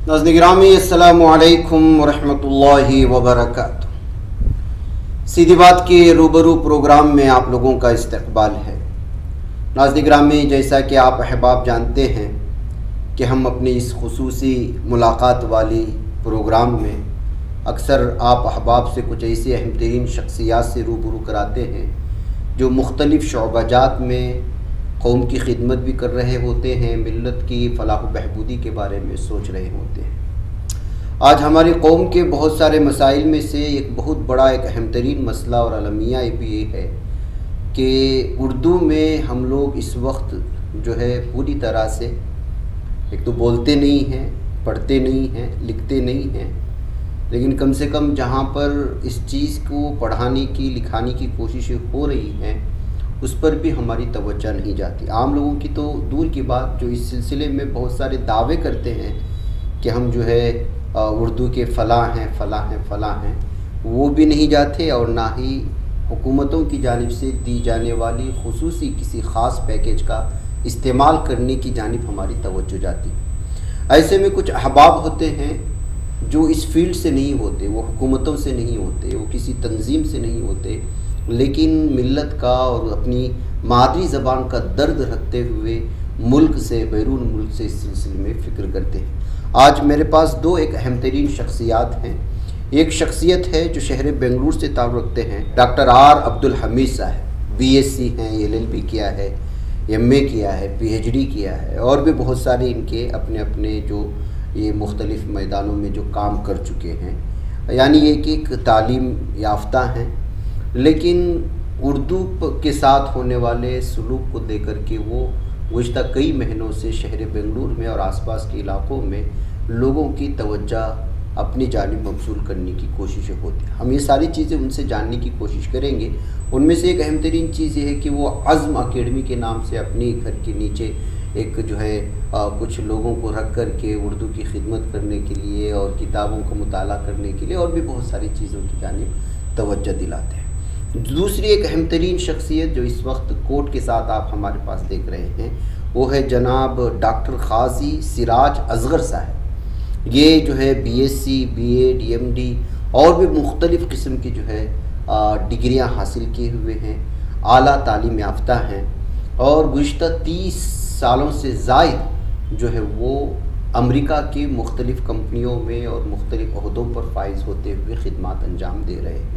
नाज़रीन गिरामी अस्सलामु अलैकुम वरहमतुल्लाहि वबरकातुहू। सीधी बात के रूबरू प्रोग्राम में आप लोगों का इस्तकबाल है। नाज़रीन गिरामी, जैसा कि आप अहबाब जानते हैं कि हम अपनी इस खुसूसी मुलाकात वाली प्रोग्राम में अक्सर आप अहबाब से कुछ ऐसी अहम तरीन शख्सियात से रूबरू कराते हैं जो मुख्तलिफ़ शोबाजात में कौम की खिदमत भी कर रहे होते हैं, मिल्लत की फलाह व बहबूदी के बारे में सोच रहे होते हैं। आज हमारी कौम के बहुत सारे मसाइल में से एक बहुत बड़ा एक अहम तरीन मसला और अलमिया भी ये है कि उर्दू में हम लोग इस वक्त जो है पूरी तरह से एक तो बोलते नहीं हैं, पढ़ते नहीं हैं, लिखते नहीं हैं, लेकिन कम से कम जहाँ पर इस चीज़ को पढ़ाने की लिखाने की कोशिशें हो रही हैं उस पर भी हमारी तवज्जो नहीं जाती। आम लोगों की तो दूर की बात, जो इस सिलसिले में बहुत सारे दावे करते हैं कि हम जो है उर्दू के फ़लाँ हैं, वो भी नहीं जाते और ना ही हुकूमतों की जानिब से दी जाने वाली खुसूसी किसी ख़ास पैकेज का इस्तेमाल करने की जानिब हमारी तवज्जो जाती। ऐसे में कुछ अहबाब होते हैं जो इस फील्ड से नहीं होते, वो हुकूमतों से नहीं होते, वो किसी तंजीम से नहीं होते, लेकिन मिल्लत का और अपनी मादरी ज़बान का दर्द रखते हुए मुल्क से बैरून मुल्क से इस सिलसिले में फ़िक्र करते हैं। आज मेरे पास दो एक अहम तरीन शख्सियात हैं। एक शख्सियत है जो शहर बेंगलुरु से ताल्लुक़ रखते हैं, डॉक्टर आर अब्दुल हमीद साहब। BSc हैं, LLB किया है, MA किया है, PhD किया है और भी बहुत सारे इनके अपने अपने जो ये मुख्तलिफ़ मैदानों में जो काम कर चुके हैं, यानी एक तालीम याफ्ता हैं, लेकिन उर्दू के साथ होने वाले सलूक को लेकर के वो गुज़श्ता कई महीनों से शहर बेंगलुरु में और आसपास के इलाक़ों में लोगों की तवज्जो अपनी जानिब मबसूल करने की कोशिशें होती हैं। हम ये सारी चीज़ें उनसे जानने की कोशिश करेंगे। उनमें से एक अहम तरीन चीज़ ये है कि वो अज़्म अकेडमी के नाम से अपने घर के नीचे एक जो है कुछ लोगों को रख कर के उर्दू की खिदमत करने के लिए और किताबों का मुताला करने के लिए और भी बहुत सारी चीज़ों की जानिब तवज्जो दिलाते हैं। दूसरी एक अहम तरीन शख्सियत जो इस वक्त कोट के साथ आप हमारे पास देख रहे हैं वो है जनाब डॉक्टर क़ाज़ी सिराज असग़र साहब। ये जो है BSc, BA, DMD और भी मुख्तलिफ़ किस्म की जो है डिग्रियां हासिल किए हुए हैं, आला तालीम याफ्ता हैं और गुज़श्ता 30 सालों से ज़ायद जो है वो अमेरिका की मुख्तलिफ़ कंपनियों में और मुख्तलिफ़ ओहदों पर फाइज़ होते हुए खिदमत अंजाम दे रहे हैं।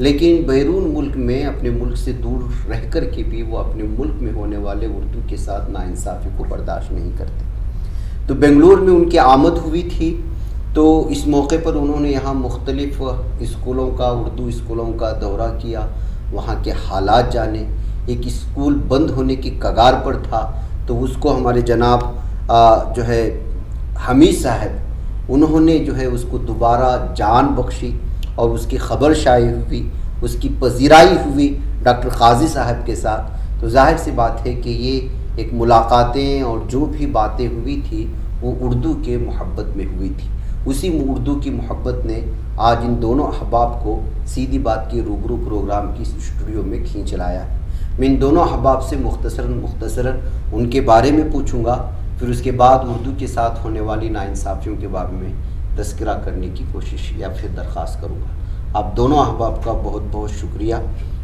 लेकिन बैरून मुल्क में अपने मुल्क से दूर रह कर के भी वो अपने मुल्क में होने वाले उर्दू के साथ नाइंसाफ़ी को बर्दाश्त नहीं करते। तो बेंगलुरु में उनकी आमद हुई थी, तो इस मौके पर उन्होंने यहाँ मुख्तलिफ़ स्कूलों का, उर्दू स्कूलों का दौरा किया, वहाँ के हालात जाने। एक स्कूल बंद होने की कगार पर था तो उसको हमारे जनाब जो है हमीद साहब उन्होंने जो है उसको दोबारा जान बख्शी और उसकी खबर शाये हुई, उसकी पजीराई हुई डॉक्टर क़ाज़ी साहब के साथ। तो ज़ाहिर सी बात है कि ये एक मुलाकातें और जो भी बातें हुई थी वो उर्दू के मोहब्बत में हुई थी। उसी उर्दू की मोहब्बत ने आज इन दोनों अहबाब को सीधी बात के रूबरू प्रोग्राम की स्टूडियो में खींच लाया है। मैं इन दोनों अहबाब से मुख्तसरन उनके बारे में पूछूंगा, फिर उसके बाद उर्दू के साथ होने वाली नाइंसाफ़ियों के बारे में तज़किरा करने की कोशिश या फिर दरख्वास्त करूँगा। आप दोनों अहबाब का बहुत बहुत शुक्रिया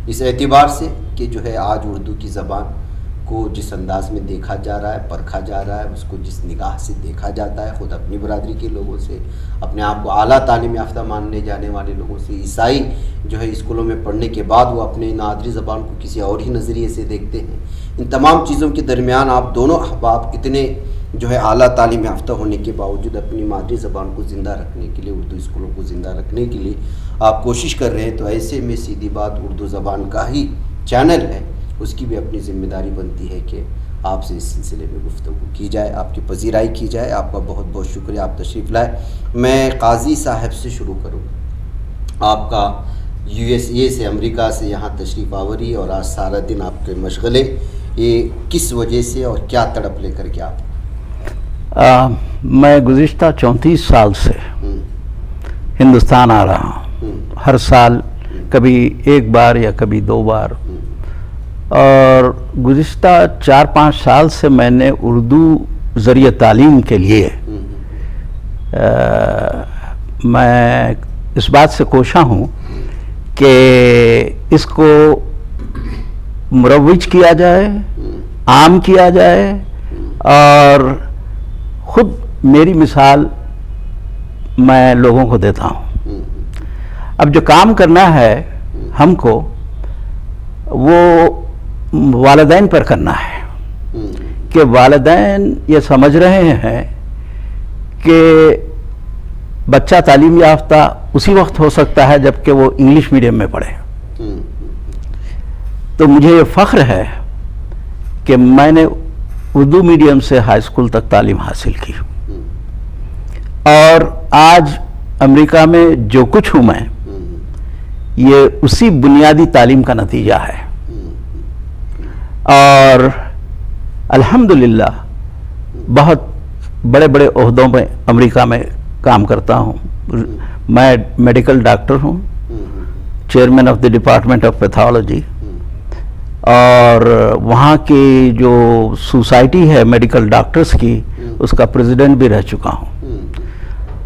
इस एतबार से कि जो है आज उर्दू की ज़बान को जिस अंदाज़ में देखा जा रहा है, परखा जा रहा है, उसको जिस निगाह से देखा जाता है, ख़ुद अपनी बरादरी के लोगों से, अपने आप को आला तालीम याफ्ता मानने जाने वाले लोगों से, ईसाई जो है स्कूलों में पढ़ने के बाद वो अपने नादरी ज़बान को किसी और ही नज़रिए से देखते हैं। इन तमाम चीज़ों के दरमियान आप दोनों अहबाब इतने जो है आला तालीम याफ्ता होने के बावजूद अपनी मादरी ज़बान को ज़िंदा रखने के लिए, उर्दू स्कूलों को ज़िंदा रखने के लिए आप कोशिश कर रहे हैं। तो ऐसे में सीधी बात उर्दू ज़बान का ही चैनल है, उसकी भी अपनी ज़िम्मेदारी बनती है कि आपसे इस सिलसिले में गुफ्तगू की जाए, आपकी पजीराई की जाए। आपका बहुत बहुत शुक्रिया, आप तशरीफ़ लाए। मैं क़ाज़ी साहब से शुरू करूँगा। आपका USA से, अमेरिका से यहाँ तशरीफ़ आवरी और आज सारा दिन आपके मशगले, ये किस वजह से और क्या तड़प लेकर के आप? मैं गुज़िश्ता 34 साल से हिंदुस्तान आ रहा हूँ, हर साल कभी एक बार या कभी 2 बार, और गुज़िश्ता 4-5 साल से मैंने उर्दू ज़रिए तालीम के लिए میں اس بات سے کوشاں ہوں کہ اس کو مروج کیا جائے، عام کیا جائے، اور خود میری مثال میں لوگوں کو دیتا ہوں۔ اب جو کام کرنا ہے ہم کو وہ والدین پر کرنا ہے کہ والدین یہ سمجھ رہے ہیں کہ بچہ تعلیم یافتہ اسی وقت ہو سکتا ہے جب کہ وہ انگلش میڈیم میں پڑھے۔ تو مجھے یہ فخر ہے کہ میں نے اردو میڈیم سے ہائی اسکول تک تعلیم حاصل کی، اور آج امریکہ میں جو کچھ ہوں میں یہ اسی بنیادی تعلیم کا نتیجہ ہے، اور الحمدللہ بہت بڑے بڑے عہدوں میں امریکہ میں کام کرتا ہوں۔ میں میڈیکل ڈاکٹر ہوں، chairman of the department of pathology, اور وہاں کی جو سوسائٹی ہے میڈیکل ڈاکٹرز کی اس کا پریزیڈنٹ بھی رہ چکا ہوں۔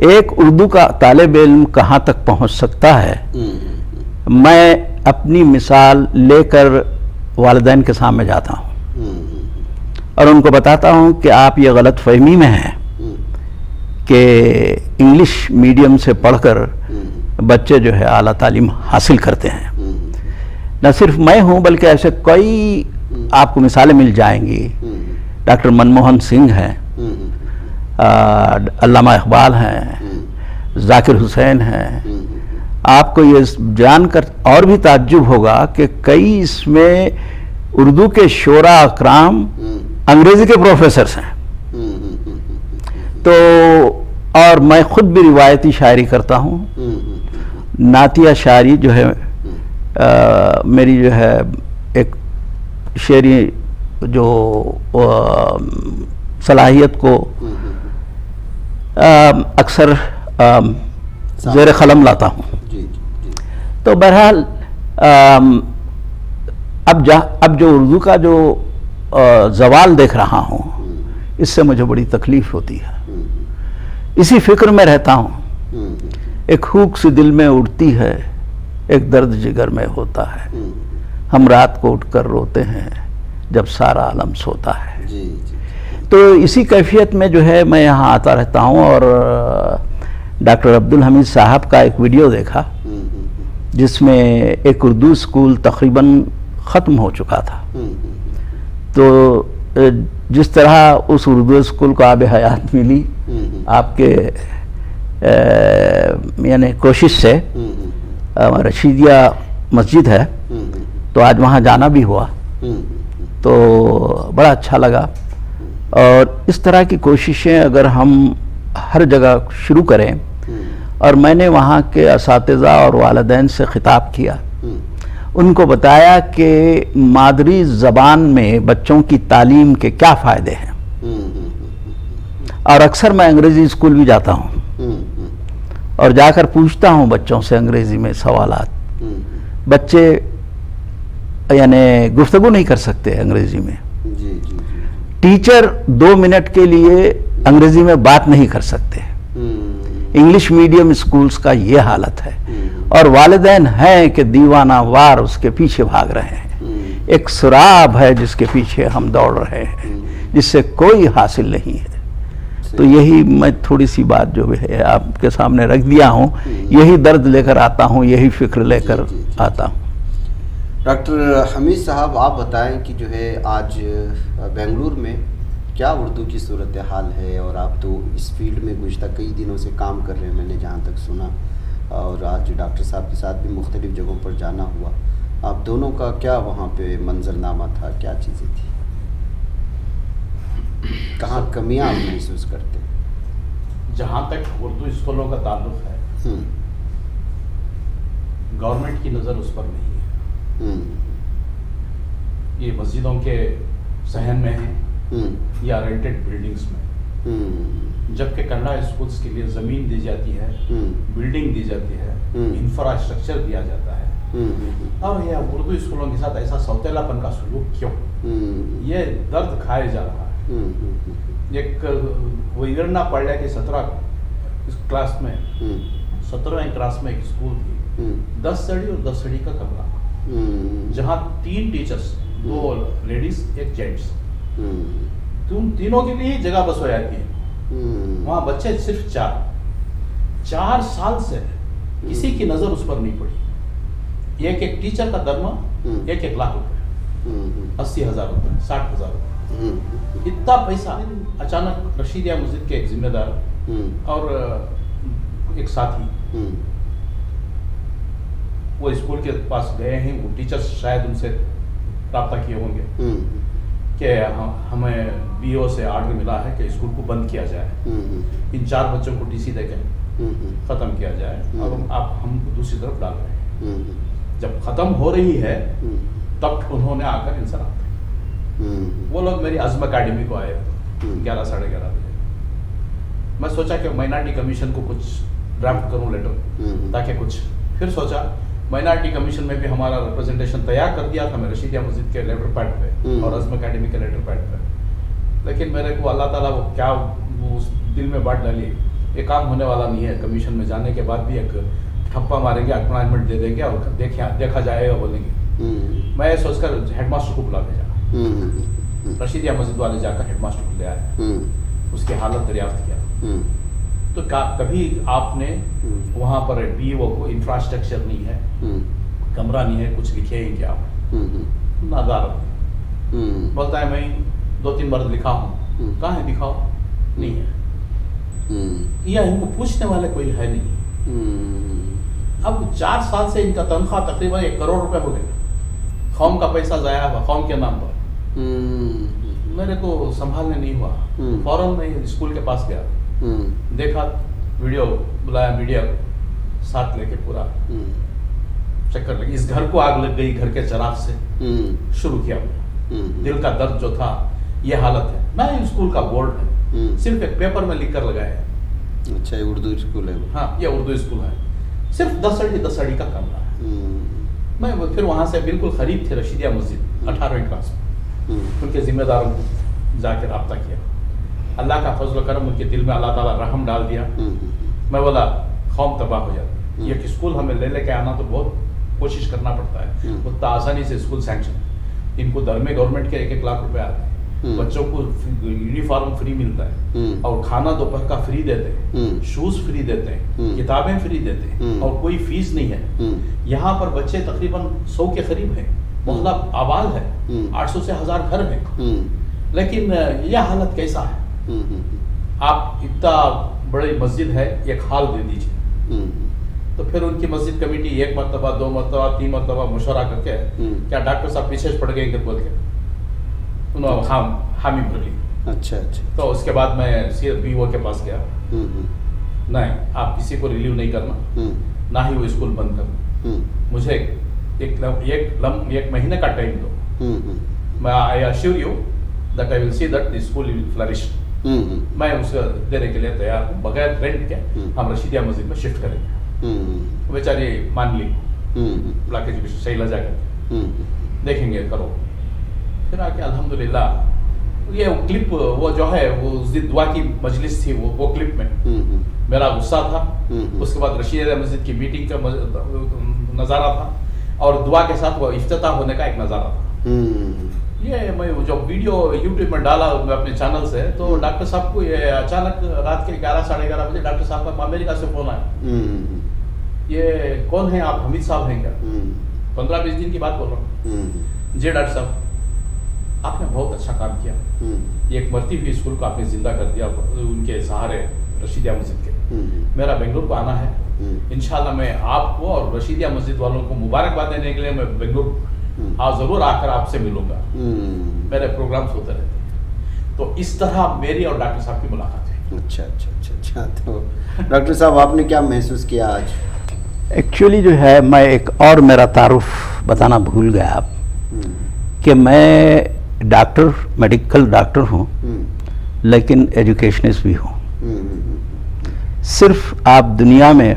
ایک اردو کا طالب علم کہاں تک پہنچ سکتا ہے، میں اپنی مثال لے کر والدین کے سامنے جاتا ہوں اور ان کو بتاتا ہوں کہ آپ یہ غلط فہمی میں ہیں کہ انگلش میڈیم سے پڑھ کر بچے جو ہے اعلیٰ تعلیم حاصل کرتے ہیں۔ نہ صرف میں ہوں بلکہ ایسے کئی آپ کو مثالیں مل جائیں گی۔ ڈاکٹر منموہن سنگھ ہیں، علامہ اقبال ہیں، ذاکر حسین ہیں۔ آپ کو یہ جان کر اور بھی تعجب ہوگا کہ کئی اس میں اردو کے شعراء اکرام انگریزی کے پروفیسرز ہیں۔ تو اور میں خود بھی روایتی شاعری کرتا ہوں، نعتیہ شاعری جو ہے میری جو ہے ایک شعری جو صلاحیت کو اکثر زیر قلم لاتا ہوں۔ تو بہرحال اب جو اردو کا جو زوال دیکھ رہا ہوں اس سے مجھے بڑی تکلیف ہوتی ہے، اسی فکر میں رہتا ہوں۔ ایک ہوک سی دل میں اڑتی ہے، ایک درد جگر میں ہوتا ہے، ہم رات کو اٹھ کر روتے ہیں جب سارا عالم سوتا ہے۔ تو اسی کیفیت میں جو ہے میں یہاں آتا رہتا ہوں، اور ڈاکٹر عبدالحمید صاحب کا ایک ویڈیو دیکھا جس میں ایک اردو اسکول تقریباً ختم ہو چکا تھا۔ تو جس طرح اس اردو اسکول کو آب حیات ملی آپ کے یعنی کوشش سے، رشیدیہ مسجد ہے تو آج وہاں جانا بھی ہوا، تو بڑا اچھا لگا۔ اور اس طرح کی کوششیں اگر ہم ہر جگہ شروع کریں، اور میں نے وہاں کے اساتذہ اور والدین سے خطاب کیا، ان کو بتایا کہ مادری زبان میں بچوں کی تعلیم کے کیا فائدے ہیں، اور اکثر میں انگریزی اسکول بھی جاتا ہوں اور جا کر پوچھتا ہوں بچوں سے انگریزی میں سوالات۔ بچے یعنی گفتگو نہیں کر سکتے انگریزی میں، ٹیچر 2 منٹ کے لیے انگریزی میں بات نہیں کر سکتے۔ انگلش میڈیم اسکولز کا یہ حالت ہے، اور والدین ہیں کہ دیوانہ وار اس کے پیچھے بھاگ رہے ہیں۔ ایک سراب ہے جس کے پیچھے ہم دوڑ رہے ہیں، جس سے کوئی حاصل نہیں ہے۔ تو یہی میں تھوڑی سی بات جو ہے آپ کے سامنے رکھ دیا ہوں، یہی درد لے کر آتا ہوں، یہی فکر لے کر آتا ہوں۔ ڈاکٹر حمید صاحب، آپ بتائیں کہ جو ہے آج بنگلور میں کیا اردو کی صورتحال ہے، اور آپ تو اس فیلڈ میں گزشتہ کئی دنوں سے کام کر رہے ہیں، میں نے جہاں تک سنا، اور آج ڈاکٹر صاحب کے ساتھ بھی مختلف جگہوں پر جانا ہوا۔ آپ دونوں کا کیا وہاں پہ منظرنامہ تھا، کیا چیزیں تھیں، کہاں کمیاں آپ محسوس کرتے ہیں؟ جہاں تک اردو اسکولوں کا تعلق ہے، گورنمنٹ کی نظر اس پر نہیں ہے۔ یہ مسجدوں کے صحن میں ہیں یا رینٹڈ بلڈنگز میں، جبکہ کنڑا اسکولز کے لیے زمین دی جاتی ہے، بلڈنگ دی جاتی ہے، انفراسٹرکچر دیا جاتا ہے، اور یہ اردو اسکولوں کے ساتھ ایسا سوتیلا پن کا سلوک کیوں؟ یہ درد کھائے جا رہا ہے۔ ایک ویرنا پڑھنے کے 17 इस क्लास में 17वें क्लास में एक स्कूल थी, 10 सड़ी और 10 सड़ी का कमरा, जहाँ 3 टीचर्स, 2 लेडीज 1 जेंट्स, तुम तीनों के लिए जगह बस हो जाती है। वहाँ बच्चे सिर्फ 4 साल से किसी की नजर उस पर नहीं पड़ी। एक टीचर का दरमा 1 लाख रुपए, 80,000 रुपए, 60,000 रुपए, इतना पैसा। अचानक रशीदिया मस्जिद के एक जिम्मेदार और एक साथी वो स्कूल के पास गए हैं। वो टीचर्स शायद उनसे राब्ता किए होंगे कि हमें बीओ से आर्डर मिला है कि स्कूल को बंद किया जाए, इन 4 बच्चों को टीसी देकर ख़त्म किया जाए और आप हमको दूसरी तरफ डाल रहे हैं। जब ख़त्म हो रही है तब उन्होंने आकर इनसे रहा। वो लोग मेरी अज़्म अकेडमी को आए 11 साढ़े 11 बजे। मैं सोचा कि माइनॉरिटी कमीशन को कुछ ड्राफ्ट करूं लेटर, ताकि कुछ, फिर सोचा माइनॉरिटी कमीशन में भी हमारा रिप्रेजेंटेशन तैयार कर दिया था मैं रशीदिया मस्जिद के लेटर पैड पे और अज़्म अकेडमी के लेटर पैड पे। लेकिन मेरे को अल्लाह ताला वो क्या वो दिल में बात डाली, ये काम होने वाला नहीं है। कमीशन में जाने के बाद भी एक ठप्पा मारेंगे, अपॉइंटमेंट दे देंगे और देखा जाएगा बोलेंगे। मैं ये सोचकर हेडमास्टर को बुला भेजा। रशीदिया मस्जिद वाले जाकर हेडमास्टर को ले आए, उसकी हालत दरियाफ्त किया। तो कभी आपने वहाँ पर बीओ को इंफ्रास्ट्रक्चर नहीं है, कमरा नहीं है, कुछ लिखे ही क्या नादारत। बोलता है मैं 2-3 बार लिखा हूँ, कहाँ है दिखाओ, नहीं है। या इनको पूछने वाले कोई है नहीं। अब 4 साल से इनका तनख्वाह तकरीबन 1 करोड़ रुपए हो गया, कौम का पैसा जाया हुआ कौम के नाम पर। मेरे को संभालने नहीं हुआ, फौरन मैं स्कूल के पास गया, देखा वीडियो, बुलाया मीडिया साथ लेके पूरा चक्कर लगी। इस घर को आग लग गई, घर के चिराग से शुरू किया। दिल का दर्द जो था, ये हालत है। मैं स्कूल का बोर्ड है, सिर्फ एक पेपर में लिख कर लगाया है। अच्छा, ये उर्दू स्कूल है? हाँ, ये उर्दू स्कूल है, सिर्फ 10 अड़ी का कमरा है। मैं फिर वहाँ से बिल्कुल करीब थे रशीदिया मस्जिद, 18वीं क्लास में। उनके जिम्मेदारों को जाकर रब्ता किया। अल्लाह का फजल करम, उनके दिल में अल्लाह ताला रहम डाल दिया। मैं बोला कौम तबाह हो जाती। ये स्कूल हमें लेके आना तो बहुत कोशिश करना पड़ता है, उतना आसानी से स्कूल सैंक्शन। इनको दर में गवर्नमेंट के 1-1 लाख रुपए आते हैं, बच्चों को यूनिफॉर्म फ्री मिलता है और खाना दोपहर का फ्री देते हैं, शूज फ्री देते हैं, किताबें फ्री देते हैं और कोई फीस नहीं है। यहाँ पर बच्चे तकरीबन 100 के करीब हैं, मोहल्ला आबाद है, 800 से 1000 घर है। लेकिन यह हालत कैसा है? आप इतना बड़ी मस्जिद है, एक हाल दे दीजिए। तो फिर उनकी मस्जिद कमेटी 1 मरतबा, 2 मरतबा, 3 मरतबा मशवरा करके क्या डॉक्टर साहब पीछे पड़ गए बोल के उन्होंने हामी भर ली। अच्छा। तो उसके बाद मैं बीओ के पास गया, नहीं आप किसी को रिलीव नहीं करना, ना ही वो स्कूल बंद करना, मुझे एक महीने का टाइम दो। मैं I assure you that I will see that the school will flourish. मैं उसे देने के लिए तैयार हूँ, बगैर रेंट के हम रशीदिया मस्जिद में शिफ्ट करेंगे। बेचारी मान ली, ब्लॉक एजुकेशन शैला जाकर देखेंगे करो। फिर आके अल्हम्दुलिल्लाह ये क्लिप वो जो है वो उस दिन दुआ की मजलिस थी, वो क्लिप में मेरा गुस्सा था। उसके बाद रशीदिया मस्जिद की मीटिंग का नज़ारा था और दुआ के साथ वो इफ्तिताह होने का एक नज़ारा था। ये मैं जो वीडियो यूट्यूब में डाला मैं अपने चैनल से, तो डॉक्टर साहब को ये अचानक रात के 11 साढ़े 11 बजे डॉक्टर साहब का अमेरिका से फोन आया। ये कौन है आप? हमीद साहब हैं क्या? 15-20 दिन की बात बोल रहा हूँ। जी डॉक्टर साहब, आपने बहुत अच्छा काम किया, एक मरती हुई स्कूल को आपने जिंदा कर दिया उनके सहारे रशीदिया मस्जिद के। मेरा बेंगलुरु को आना है, इंशाल्लाह मैं आपको और रशीदिया मस्जिद वालों को मुबारकबाद देने के लिए मैं बेंगलुरु जरूर आकर आपसे मिलूंगा। मेरे प्रोग्राम्स होते रहते हैं। तो इस तरह मेरी और डॉक्टर साहब की मुलाकात है। अच्छा। तो डॉक्टर साहब आपने क्या महसूस किया आज? एक्चुअली जो है मैं एक और मेरा तारुफ बताना भूल गया आप, कि मैं डॉक्टर, मेडिकल डॉक्टर हूँ, लेकिन एजुकेशनिस्ट भी हूँ। सिर्फ आप दुनिया में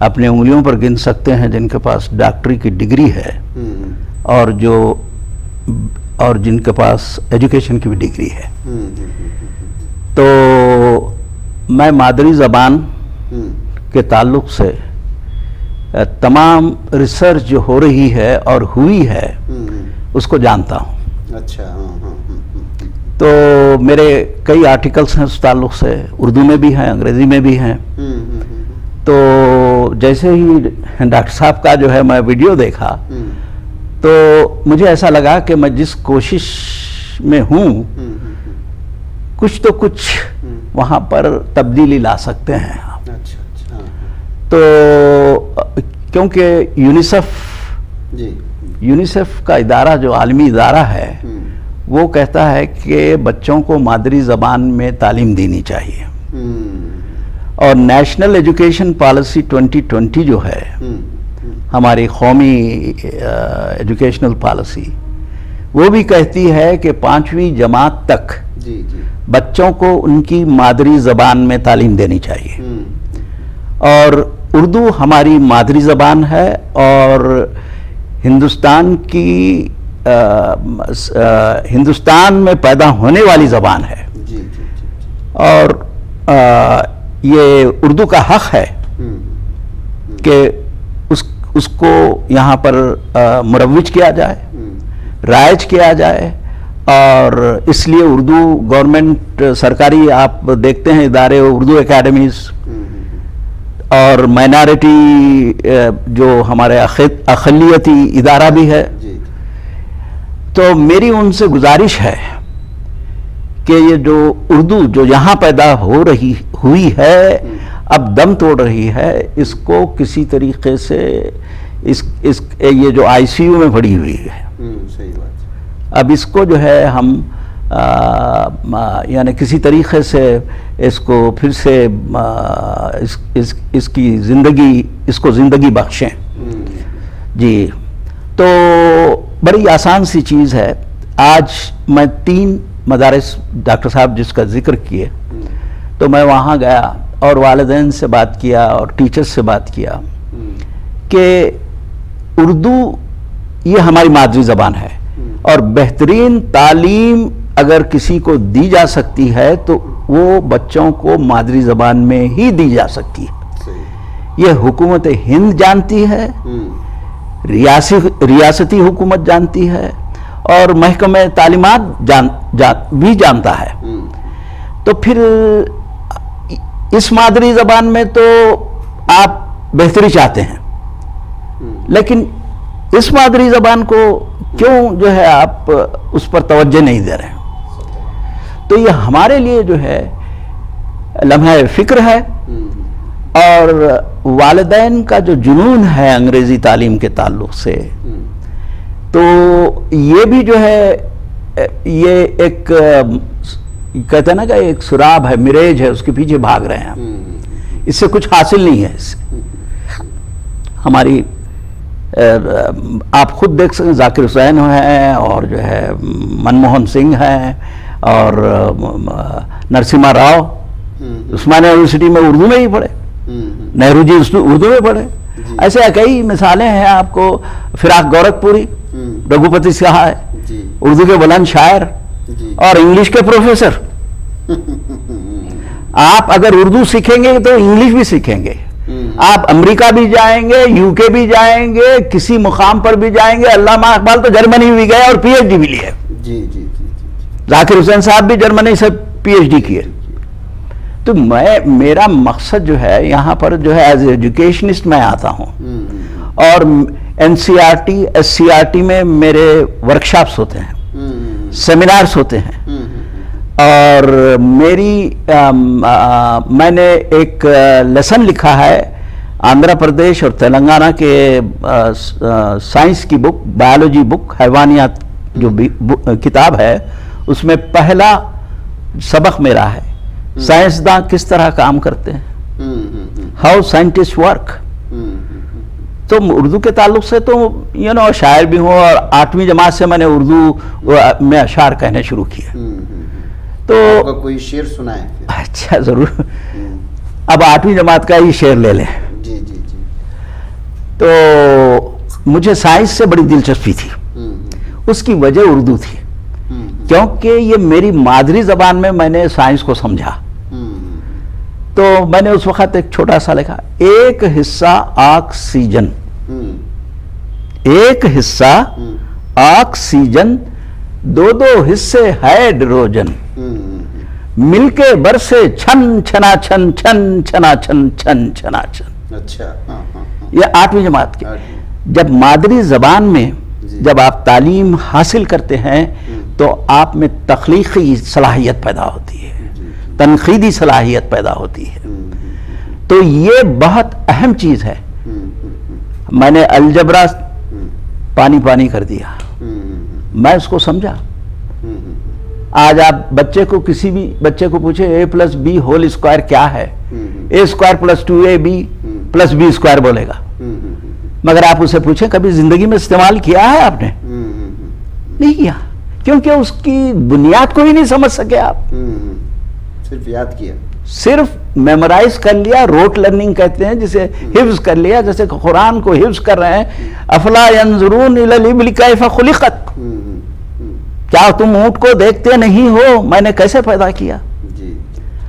अपने उंगलियों पर गिन सकते हैं जिनके पास डॉक्टरी की डिग्री है और जिनके पास एजुकेशन की भी डिग्री है। तो मैं मादरी ज़बान के ताल्लुक़ से तमाम रिसर्च जो हो रही है और हुई है उसको जानता हूँ। अच्छा। तो मेरे कई आर्टिकल्स हैं उस ताल्लुक़ से, उर्दू में भी हैं, अंग्रेज़ी में भी हैं। तो जैसे ही डॉक्टर साहब का जो है मैं वीडियो देखा तो मुझे ऐसा लगा कि मैं जिस कोशिश में हूँ कुछ तो कुछ वहाँ पर तब्दीली ला सकते हैं। अच्छा। तो क्योंकि यूनिसेफ का इदारा जो आलमी इदारा है वो कहता है कि बच्चों को मादरी ज़बान में तालीम देनी चाहिए, और नेशनल एजुकेशन पॉलिसी 2020 जो है हमारी कौमी एजुकेशनल पॉलिसी, वो भी कहती है कि 5वीं जमात तक बच्चों को उनकी मादरी ज़बान में तालीम देनी चाहिए। और उर्दू हमारी मादरी ज़बान है और हिंदुस्तान की हिंदुस्तान में पैदा होने वाली ज़बान है। और ये उर्दू का हक़ है कि उसको यहाँ पर मुरव्विज किया जाए, राइज किया जाए। और इसलिए उर्दू गवर्नमेंट सरकारी आप देखते हैं इदारे, उर्दू एकेडमीज़ और माइनॉरिटी जो हमारे अक़लियती इदारा भी है। तो मेरी उनसे गुजारिश है कि ये जो उर्दू जो यहाँ पैदा हुई है, अब दम तोड़ रही है, इसको किसी तरीके से ये जो ICU में पड़ी हुई है, सही बात। अब इसको जो है हम यानी किसी तरीके से इसको फिर से इसको ज़िंदगी बख्शें। जी, तो बड़ी आसान सी चीज़ है। आज मैं 3 मदारिस डॉक्टर साहब जिसका जिक्र किए, तो मैं वहाँ गया और वालिदैन से बात किया और टीचर्स से बात किया कि उर्दू ये हमारी मादरी ज़बान है और बेहतरीन तालीम अगर किसी को दी जा सकती है तो वो बच्चों को मादरी ज़बान में ही दी जा सकती है। ये हुकूमत हिंद जानती है, रियासती हुकूमत जानती है और महकमे तालीमात भी जानता है। तो फिर इस मादरी ज़बान में तो आप बेहतरी चाहते हैं, लेकिन इस मादरी ज़बान को क्यों जो है आप उस पर तवज्जो नहीं दे रहे हैं? तो ये हमारे लिए जो है लम्हा फ़िक्र है। और वालिदैन का जो जुनून है अंग्रेज़ी तालीम के ताल्लुक़ से, तो ये भी जो है ये एक कहते हैं ना कि एक सुराब है, मिरेज है, उसके पीछे भाग रहे हैं। इससे कुछ हासिल नहीं है। इससे हमारी आप खुद देख सकते हैं, जाकिर हुसैन हैं और जो है मनमोहन सिंह हैं और नरसिम्हा राव उस्मानिया यूनिवर्सिटी में उर्दू में ही पढ़े, नेहरू जी उर्दू में पढ़े। ऐसे कई मिसालें हैं आपको। फिराक गोरखपुरी, रघुपति सहाय, उर्दू के बुलंद शायर और इंग्लिश के प्रोफेसर। आप अगर उर्दू सीखेंगे तो इंग्लिश भी सीखेंगे। आप अमेरिका भी जाएंगे, यूके भी जाएंगे, किसी मुकाम पर भी जाएंगे। अल्लामा इकबाल तो जर्मनी भी गए और PhD भी लिए। जाकिर हुसैन साहब भी जर्मनी से PhD किए। तो मेरा मकसद जो है यहाँ पर जो है एज एजुकेशनिस्ट मैं आता हूँ और NCERT SCERT में मेरे वर्कशॉप्स होते हैं, सेमिनार्स होते हैं। और मैंने एक लेसन लिखा है आंध्र प्रदेश और तेलंगाना के साइंस की बुक, बायोलॉजी बुक, हैवानियात जो किताब है, उसमें पहला सबक मेरा है साइंसदान किस तरह काम करते हैं, हाउ साइंटिस्ट वर्क। तो उर्दू के ताल्लुक से तो शायर भी हूँ और 8वीं जमात से मैंने उर्दू में अशार कहने शुरू किए। तो कोई शेर सुनाए? अच्छा, जरूर। अब 8वीं जमात का ही शेर ले लें। जी। तो मुझे साइंस से बड़ी दिलचस्पी थी, उसकी वजह उर्दू थी, क्योंकि ये मेरी मादरी ज़बान में मैंने साइंस को समझा। تو میں نے اس وقت ایک چھوٹا سا لکھا، ایک حصہ آکسیجن، ایک حصہ آکسیجن، دو دو حصے ہائیڈروجن، مل کے برسے چھن چھنا چھن چھن چھنا چھن چھن چھنا چھن۔ اچھا، یہ 8ویں جماعت کی۔ جب مادری زبان میں جب آپ تعلیم حاصل کرتے ہیں تو آپ میں تخلیقی صلاحیت پیدا ہوتی ہے، تنقیدی صلاحیت پیدا ہوتی ہے، تو یہ بہت اہم چیز ہے۔ میں نے الجبرا پانی پانی کر دیا، میں اس کو سمجھا۔ آج آپ بچے کو، کسی بھی بچے کو پوچھے a+b ہول اسکوائر کیا ہے، a² + 2ab + b² بولے گا، مگر آپ اسے پوچھیں کبھی زندگی میں استعمال کیا ہے آپ نے؟ نہیں کیا، کیونکہ اس کی بنیاد کو ہی نہیں سمجھ سکے آپ، صرف یاد کیا، صرف میمورائز کر لیا، روٹ لرننگ کہتے ہیں جسے، حفظ کر لیا، جیسے قرآن کو حفظ کر رہے ہیں۔ افلا ينظرون الى الابل كيف خلقت، کیا تم اونٹ کو دیکھتے نہیں ہو میں نے کیسے پیدا کیا؟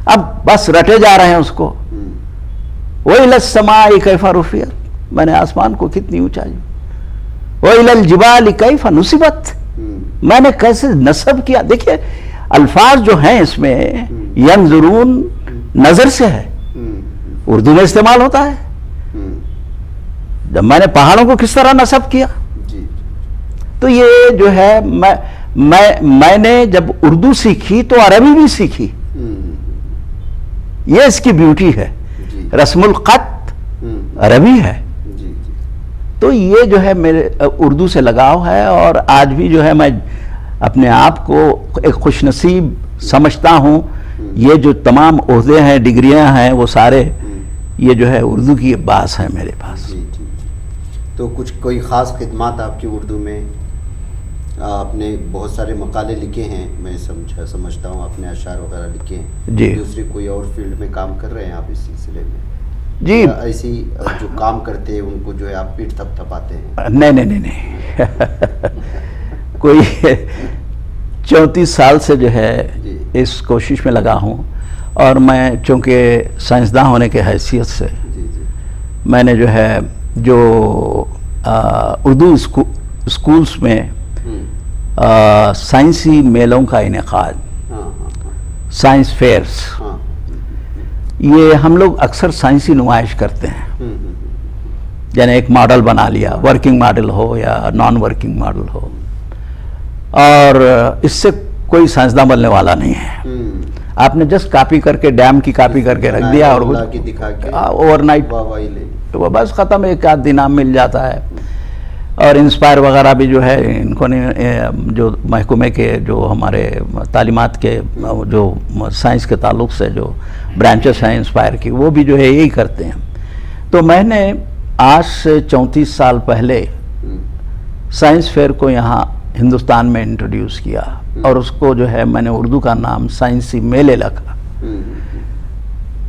اب بس رٹے جا رہے ہیں اس کو۔ وَإِلَى السَّمَاءِ كَيْفَ رُفِعَتْ، میں نے آسمان کو کتنی اونچائی، وَإِلَى الْجِبَالِ كَيْفَ نُصِبَتْ، میں نے کیسے نصب کیا۔ دیکھیں الفاظ جو ہیں اس میں، ینظرون نظر سے ہے، اردو میں استعمال ہوتا ہے۔ جب میں نے پہاڑوں کو کس طرح نصب کیا، تو یہ جو ہے میں نے جب اردو سیکھی تو عربی بھی سیکھی، یہ اس کی بیوٹی ہے۔ رسم الخط عربی ہے، تو یہ جو ہے میرے اردو سے لگاؤ ہے، اور آج بھی جو ہے میں اپنے آپ کو ایک خوش نصیب سمجھتا ہوں۔ یہ جو تمام عہدے ہیں، ڈگریاں ہیں، وہ سارے یہ جو ہے اردو کی باعث ہے میرے پاس۔ تو کچھ کوئی خاص خدمات آپ کی اردو میں؟ آپ نے بہت سارے مقالے لکھے ہیں، میں سمجھتا ہوں آپ نے اشعار وغیرہ لکھے ہیں، جی۔ دوسری کوئی اور فیلڈ میں کام کر رہے ہیں آپ اس سلسلے میں؟ جی، ایسی جو کام کرتے ہیں ان کو جو ہے آپ پیٹ تھپ تھپاتے ہیں؟ نہیں کوئی 34 سال سے جو ہے اس کوشش میں لگا ہوں، اور میں چونکہ سائنسداں ہونے کے حیثیت سے میں نے جو ہے جو اردو اسکولز میں سائنسی میلوں کا انعقاد، سائنس فیئرز، یہ ہم لوگ اکثر سائنسی نمائش کرتے ہیں، یعنی ایک ماڈل بنا لیا، ورکنگ ماڈل ہو یا نان ورکنگ ماڈل ہو، اور اس سے کوئی سائنسداں بننے والا نہیں ہے۔ آپ نے جسٹ کاپی کر کے، ڈیم کی کاپی کر کے رکھ دیا اور اوور نائٹ وہ بس ختم، ایک آدھ دن مل جاتا ہے۔ اور انسپائر وغیرہ بھی جو ہے ان کو جو محکمے کے جو ہمارے تعلیمات کے جو سائنس کے تعلق سے جو برانچز ہیں انسپائر کی، وہ بھی جو ہے یہی کرتے ہیں۔ تو میں نے آج سے 34 سال پہلے سائنس فیئر کو یہاں ہندوستان میں انٹروڈیوس کیا، اور اس کو جو ہے میں نے اردو کا نام سائنسی میلے رکھا۔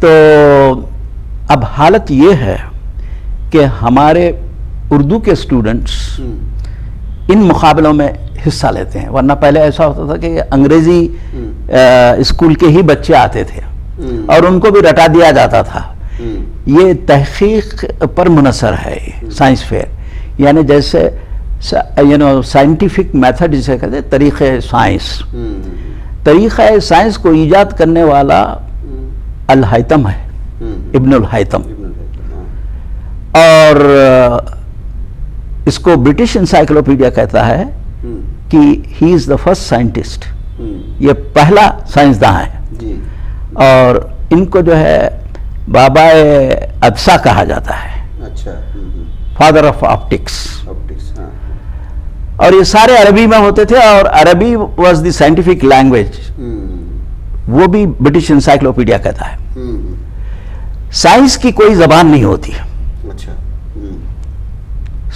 تو اب حالت یہ ہے کہ ہمارے اردو کے اسٹوڈنٹس ان مقابلوں میں حصہ لیتے ہیں، ورنہ پہلے ایسا ہوتا تھا کہ انگریزی اسکول کے ہی بچے آتے تھے اور ان کو بھی رٹا دیا جاتا تھا۔ یہ تحقیق پر منحصر ہے سائنس فیئر، یعنی جیسے سائنٹیفک میتھڈ جسے کہتے ہیں، طریقہ سائنس، طریقہ سائنس کو ایجاد کرنے والا الہیثم ہے، ابن الہیثم، اور اس کو برٹش انسائکلوپیڈیا کہتا ہے کہ ہی از دا فرسٹ سائنٹسٹ، یہ پہلا سائنسداں ہے، اور ان کو جو ہے بابا ابسا کہا جاتا ہے، فادر آف آپٹکس، اور یہ سارے عربی میں ہوتے تھے، اور عربی واز دی سائنٹیفک لینگویج، وہ بھی برٹش انسائکلوپیڈیا کہتا ہے۔ سائنس کی کوئی زبان نہیں ہوتی،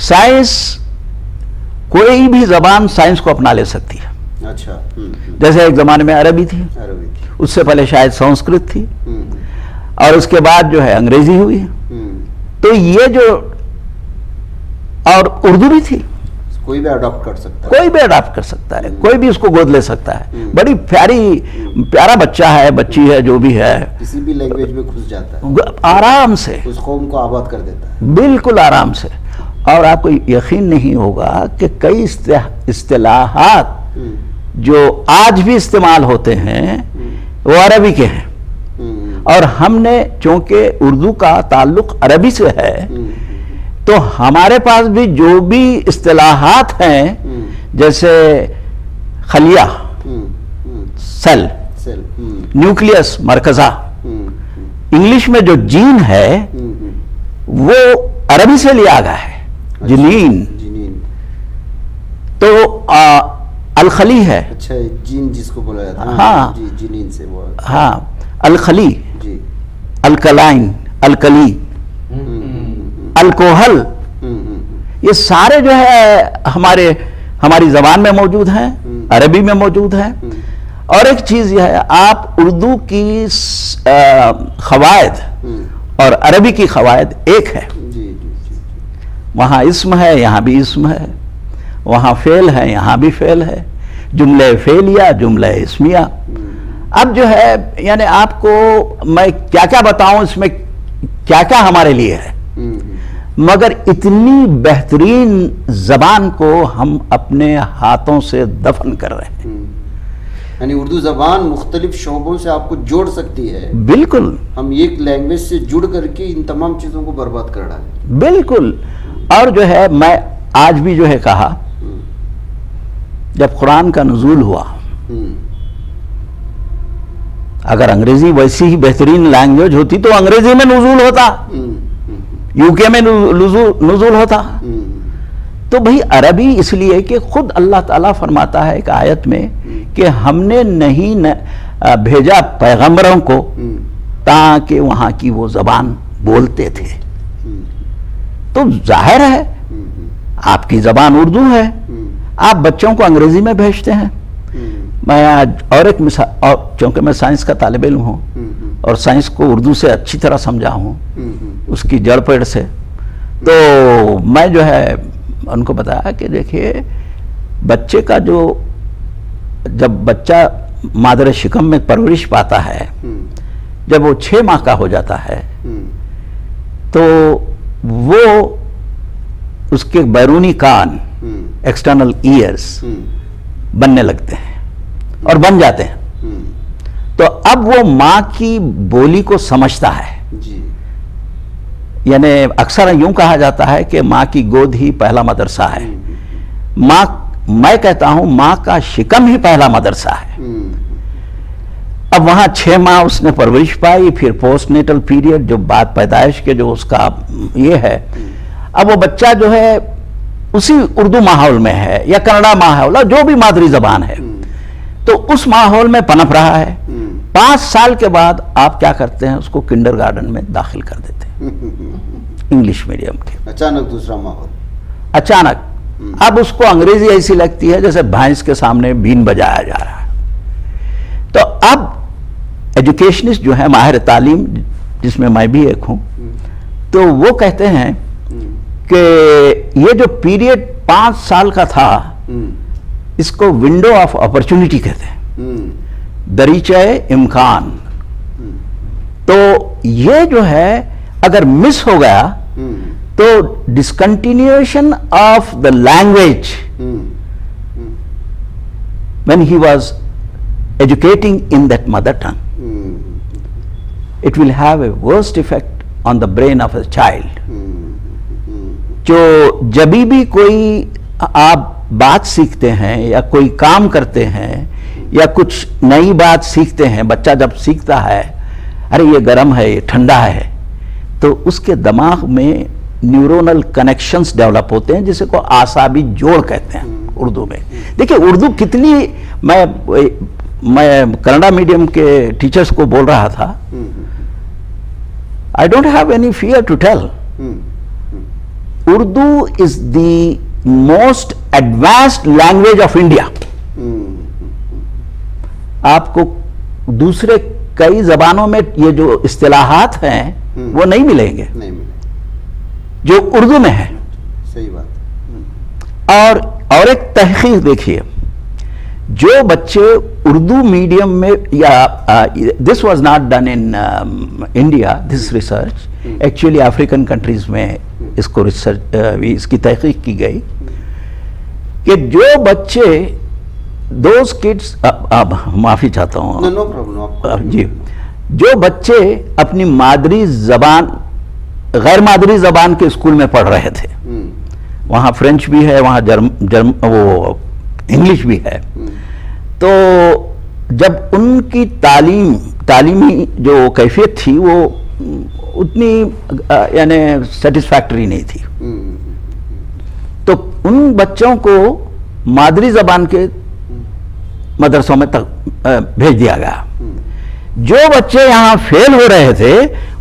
سائنس کوئی بھی زبان سائنس کو اپنا لے سکتی ہے۔ جیسے ایک زمانے میں عربی تھی، اس سے پہلے شاید سنسکرت تھی، اور اس کے بعد جو ہے انگریزی ہوئی، تو یہ جو، اور اردو بھی تھی، کوئی بھی اڈاپٹ کر سکتا ہے. کوئی بھی اڈاپٹ کر سکتا ہے, کوئی بھی اس کو گود لے سکتا ہے. بڑی پیارا بچہ ہے, بچی ہے, جو بھی ہے, کسی بھی لینگویج میں گھس جاتا ہے, آرام سے اس قوم کو آباد کر دیتا ہے. بالکل آرام سے. اور آپ کو یقین نہیں ہوگا کہ کئی اصطلاحات جو آج بھی استعمال ہوتے ہیں وہ عربی کے ہیں, اور ہم نے چونکہ اردو کا تعلق عربی سے ہے تو ہمارے پاس بھی جو بھی اصطلاحات ہیں جیسے خلیہ, سیل, نیوکلیس, مرکزہ, انگلش میں جو جین ہے وہ عربی سے لیا گیا ہے, جنین. تو الخلی ہے. اچھا, جین جس کو بولا جاتا ہے. ہاں جی, جنین سے وہ. ہاں, الخلی, جی, الکلائن, الکلی, الکوہل, یہ سارے جو ہے ہماری زبان میں موجود ہیں, عربی میں موجود ہیں. اور ایک چیز یہ ہے, آپ اردو کی قواعد اور عربی کی قواعد ایک ہے. وہاں اسم ہے, یہاں بھی اسم ہے, وہاں فعل ہے, یہاں بھی فعل ہے, جملہ فعلیہ, جملہ اسمیہ. اب جو ہے یعنی آپ کو میں کیا کیا بتاؤں, اس میں کیا کیا ہمارے لیے ہے, مگر اتنی بہترین زبان کو ہم اپنے ہاتھوں سے دفن کر رہے ہیں. یعنی اردو زبان مختلف شعبوں سے آپ کو جوڑ سکتی ہے. بالکل, ہم ایک لینگویج سے جڑ کر کے ان تمام چیزوں کو برباد کر ڈالیں. بالکل. اور جو ہے میں آج بھی جو ہے کہا, جب قرآن کا نزول ہوا, اگر انگریزی ویسی ہی بہترین لینگویج ہوتی تو انگریزی میں نزول ہوتا, یو کے میں نزول ہوتا. تو بھئی عربی اس لیے کہ خود اللہ تعالیٰ فرماتا ہے ایک آیت میں کہ ہم نے نہیں بھیجا پیغمبروں کو تاکہ وہاں کی وہ زبان بولتے تھے. تو ظاہر ہے آپ کی زبان اردو ہے, آپ بچوں کو انگریزی میں بھیجتے ہیں. میں آج اور ایک مثال, اور چونکہ میں سائنس کا طالب علم ہوں اور سائنس کو اردو سے اچھی طرح سمجھا ہوں, اس کی جڑ پیڑ سے, تو میں جو ہے ان کو بتایا کہ دیکھیے بچے کا جب بچہ مادر شکم میں پرورش پاتا ہے, جب وہ 6 ماہ کا ہو جاتا ہے تو وہ اس کے بیرونی کان, ایکسٹرنل ایئرز بننے لگتے ہیں اور بن جاتے ہیں. تو اب وہ ماں کی بولی کو سمجھتا ہے. یعنی اکثر یوں کہا جاتا ہے کہ ماں کی گود ہی پہلا مدرسہ ہے. میں کہتا ہوں ماں کا شکم ہی پہلا مدرسہ ہے. اب وہاں 6 ماہ اس نے پرورش پائی, پھر پوسٹ نیٹل پیریڈ جو بعد پیدائش کے جو اس کا یہ ہے, اب وہ بچہ جو ہے اسی اردو ماحول میں ہے یا کنڑا ماحول, جو بھی مادری زبان ہے, تو اس ماحول میں پنپ رہا ہے. 5 سال کے بعد آپ کیا کرتے ہیں, اس کو کنڈر گارڈن میں داخل کر دیتے ہیں, انگلش میڈیم کے. اچانک دوسرا ماحول, اچانک اب اس کو انگریزی ایسی لگتی ہے جیسے بھینس کے سامنے بین بجایا جا رہا ہے. تو اب ایجوکیشنسٹ جو ہیں, ماہر تعلیم جس میں میں بھی ایک ہوں, تو وہ کہتے ہیں کہ یہ جو پیریڈ 5 سال کا تھا اس کو ونڈو آف اپرچونٹی کہتے ہیں, دریچہ امکان. تو یہ جو ہے اگر مس ہو گیا تو discontinuation of the language when he was educating in that mother tongue, it will have a worst effect on the brain of a child. جو جبھی بھی کوئی آپ بات سیکھتے ہیں یا کوئی کام کرتے ہیں یا کچھ نئی بات سیکھتے ہیں, بچہ جب سیکھتا ہے ارے یہ گرم ہے, یہ ٹھنڈا ہے, تو اس کے دماغ میں نیورونل کنیکشنز ڈیولپ ہوتے ہیں جسے کو اعصابی جوڑ کہتے ہیں اردو میں. دیکھیں اردو کتنی, میں کنڑا میڈیم کے ٹیچرز کو بول رہا تھا, I don't have any fear to tell. Urdu is the most advanced language of India. آپ کو دوسرے کئی زبانوں میں یہ جو اصطلاحات ہیں وہ نہیں ملیں گے جو اردو میں ہے. صحیح بات. اور ایک تحقیق دیکھیے، جو بچے اردو میڈیم میں، یا this was not done in India, this research actually African countries میں اس کو ریسرچ، اس کی تحقیق کی گئی کہ جو بچے دوز کڈس، معافی چاہتا ہوں، نو پرابلم، جی، جو بچے اپنی مادری زبان، غیر مادری زبان کے اسکول میں پڑھ رہے تھے، وہاں فرینچ بھی ہے، وہاں وہ انگلش بھی ہے، تو جب ان کی تعلیمی جو کیفیت تھی وہ اتنی یعنی سیٹسفیکٹری نہیں تھی، تو ان بچوں کو مادری زبان کے مدرسوں میں بھیج دیا گیا۔ جو بچے یہاں فیل ہو رہے تھے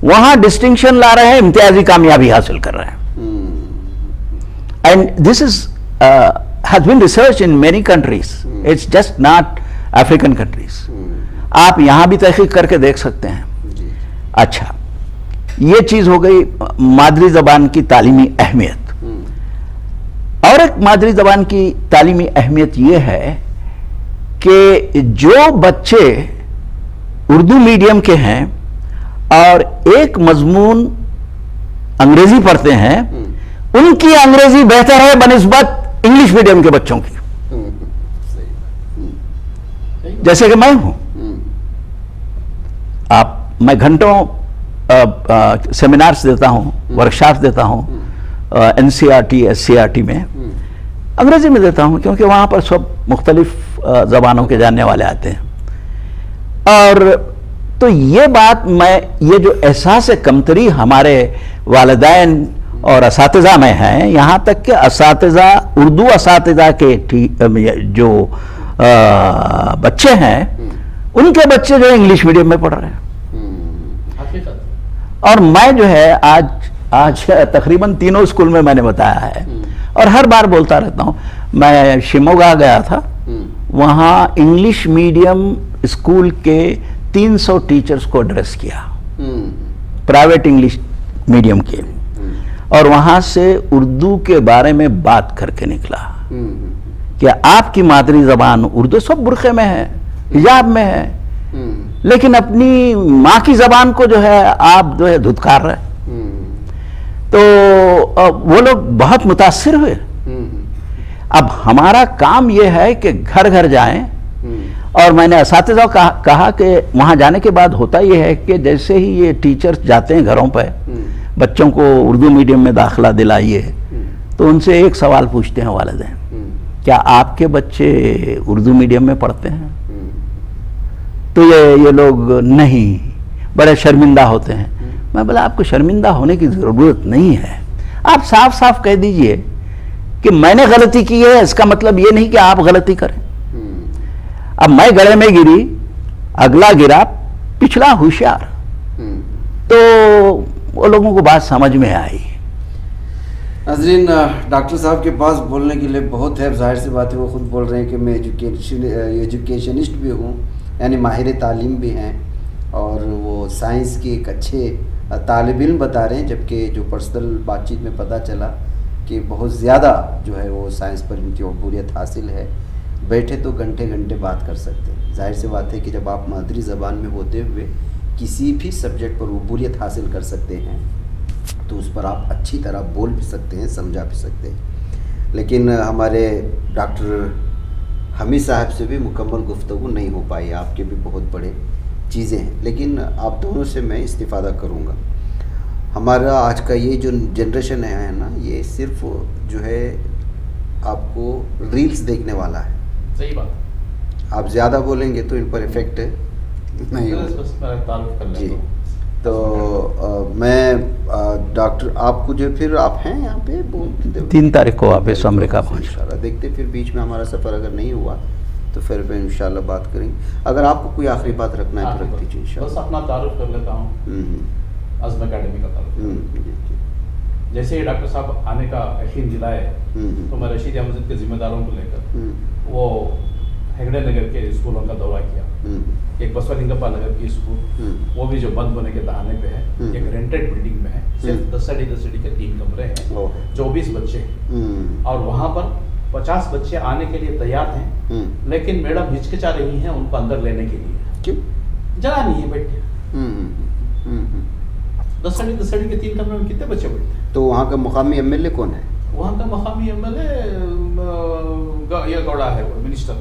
وہاں ڈسٹنکشن لا رہے ہیں، امتیازی کامیابی حاصل کر رہے ہیں۔ And this is has been researched in many countries. It's just not African countries. آپ یہاں بھی تحقیق کر کے دیکھ سکتے ہیں۔ اچھا، یہ چیز ہو گئی مادری زبان کی تعلیمی اہمیت۔ اور ایک مادری زبان کی تعلیمی اہمیت یہ ہے کہ جو بچے اردو میڈیم کے ہیں اور ایک مضمون انگریزی پڑھتے ہیں، ان کی انگریزی بہتر ہے بنسبت انگلش میڈیم کے بچوں کی، جیسے کہ میں ہوں۔ میں گھنٹوں سیمینارز دیتا ہوں، ورکشاپس دیتا ہوں NCERT SCERT میں، انگریزی میں دیتا ہوں کیونکہ وہاں پر سب مختلف زبانوں کے جاننے والے آتے ہیں۔ اور تو یہ بات، یہ جو احساس کمتری ہمارے والدین اور اساتذہ میں ہیں، یہاں تک کہ اساتذہ، اردو اساتذہ کے جو بچے ہیں، ان کے بچے جو انگلش میڈیم میں پڑھ رہے ہیں۔ اور میں جو ہے آج تقریباً تینوں اسکول میں نے بتایا ہے، اور ہر بار بولتا رہتا ہوں۔ میں شیموگا گیا تھا، وہاں انگلش میڈیم اسکول کے 300 ٹیچرز کو ایڈریس کیا، پرائیویٹ انگلش میڈیم کے، اور وہاں سے اردو کے بارے میں بات کر کے نکلا کہ آپ کی مادری زبان اردو، سب برقعے میں ہے، حجاب میں ہے، لیکن اپنی ماں کی زبان کو جو ہے آپ جو ہے دھتکار رہے۔ تو وہ لوگ بہت متاثر ہوئے۔ اب ہمارا کام یہ ہے کہ گھر گھر جائیں، اور میں نے اساتذہ کو کہا کہ وہاں جانے کے بعد ہوتا یہ ہے کہ جیسے ہی یہ ٹیچرز جاتے ہیں گھروں پہ، بچوں کو اردو میڈیم میں داخلہ دلائیے، تو ان سے ایک سوال پوچھتے ہیں والدین، کیا آپ کے بچے اردو میڈیم میں پڑھتے ہیں؟ تو یہ لوگ نہیں، بڑے شرمندہ ہوتے ہیں۔ میں بولا آپ کو شرمندہ ہونے کی ضرورت نہیں ہے، آپ صاف صاف کہہ دیجئے کہ میں نے غلطی کی ہے، اس کا مطلب یہ نہیں کہ آپ غلطی کریں۔ اب میں گڑھے میں گری، اگلا گرا، پچھلا ہوشیار، تو وہ لوگوں کو بات سمجھ میں آئی۔ ناظرین، ڈاکٹر صاحب کے پاس بولنے کے لیے بہت ہے، ظاہر سی بات ہے، وہ خود بول رہے ہیں کہ میں ایجوکیشنسٹ بھی ہوں، یعنی ماہر تعلیم بھی ہیں، اور وہ سائنس کے ایک اچھے طالب علم بتا رہے ہیں، جبکہ جو پرسنل بات چیت میں پتہ چلا کہ بہت زیادہ جو ہے وہ سائنس پر ان کی عبوریت حاصل ہے، بیٹھے تو گھنٹے گھنٹے بات کر سکتے ہیں۔ ظاہر سی بات ہے کہ جب آپ مادری زبان میں ہوتے ہوئے کسی بھی سبجیکٹ پر عبوریت حاصل کر سکتے ہیں تو اس پر آپ اچھی طرح بول بھی سکتے ہیں، سمجھا بھی سکتے ہیں۔ لیکن ہمارے ڈاکٹر حمید صاحب سے بھی مکمل گفتگو نہیں ہو پائی، آپ کے بھی بہت بڑے چیزیں ہیں، لیکن آپ دونوں سے میں استفادہ کروں گا۔ ہمارا آج کا یہ جو جنریشن ہے نا، یہ صرف جو ہے آپ کو ریلز دیکھنے والا ہے۔ صحیح بات، آپ زیادہ بولیں گے تو ان پر افیکٹ نہیں ہوگا۔ جی، تو میں ڈاکٹر آپ کو جو پھر آپ ہیں یہاں پہ 3 تاریخ کو واپس امریکہ پہنچ انشاءاللہ دیکھتے، پھر بیچ میں ہمارا سفر اگر نہیں ہوا تو پھر انشاءاللہ بات کریں گے۔ اگر آپ کو کوئی آخری بات رکھنا ہے تو رکھ دیجیے انشاءاللہ۔ بس اپنا تعارف کر لیتا ہوں، عزم اکیڈمی کا تعارف۔ جیسے ہی ڈاکٹر صاحب آنے کا یقین دلائے تو میں رشیدیہ مسجد کے ذمہ داروں کو لے کر وہ ہیگڑے نگر کے اسکولوں کا دورہ کیا۔ ایک بسولنگپا نگر کی اسکول، وہ بھی جو بند ہونے کے دہانے پہ ہے، ایک رینٹڈ بلڈنگ میں ہے، صرف 10 سیڑھی کے 3 کمرے ہیں، 24 بچے ہیں، اور وہاں پر 50 बच्चे आने के लिए तैयार हैं, लेकिन मैडम हिचकिचा रही हैं उनको अंदर लेने के लिए। क्यों? जगह नहीं है बैठने। 10 के 3 कमरे में कितने बच्चे बैठते हैं? तो वहाँ का मुकामी एमएलए कौन है? वहाँ का मकामी एमएलए ये गौड़ा है, वो मिनिस्टर।